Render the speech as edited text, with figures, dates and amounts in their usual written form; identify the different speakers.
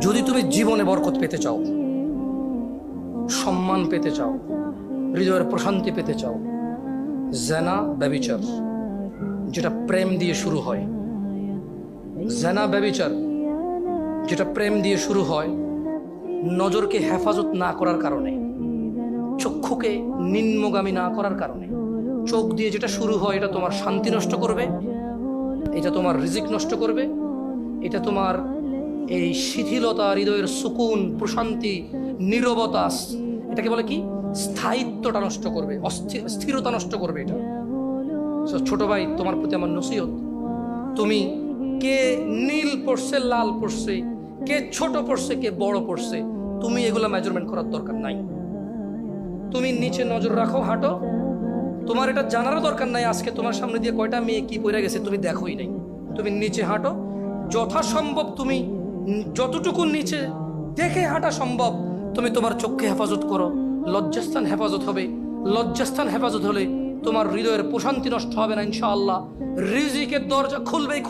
Speaker 1: যদি তুমি জীবনে বরকত পেতে চাও, সম্মান পেতে চাও, হৃদয়ের প্রশান্তি পেতে চাও, জেনা ব্যভিচার যেটা প্রেম দিয়ে শুরু হয়, জেনা ব্যভিচার যেটা প্রেম দিয়ে শুরু হয়, নজরকে হেফাজত না করার কারণে, চক্ষুকে নিম্নগামী না করার কারণে, চোখ দিয়ে যেটা শুরু হয় এটা তোমার শান্তি নষ্ট করবে, এটা তোমার রিজিক নষ্ট করবে, এটা তোমার এই শিথিলতা, হৃদয়ের সুকুন, প্রশান্তি, নীরবতা, এটাকে বলে কি স্থায়িত্বটা নষ্ট করবে, স্থিরতা নষ্ট করবে এটা। ছোট ভাই, তোমার প্রতি আমার নসিহত, তুমি কে নীল পড়ছে, লাল পড়ছে, কে ছোট পড়ছে, কে বড় পড়ছে, তুমি এগুলা মেজারমেন্ট করার দরকার নাই। তুমি নিচে নজর রাখো, হাঁটো, তোমার এটা জানারও দরকার নাই আজকে তোমার সামনে দিয়ে কয়টা মেয়ে কি পড়ে গেছে তুমি দেখোই নাই। তুমি নিচে হাঁটো, যথাসম্ভব তুমি যতটুকু নিচে দেখে হাঁটা সম্ভব তুমি তোমার চোখকে হেফাজত করো। লজ্জাস্থান হেফাজত হবে, লজ্জাস্থান হেফাজত হলে তোমার হৃদয়ের প্রশান্তি নষ্ট হবে না ইনশাআল্লাহ। রিজিকের দরজা খুলবেই।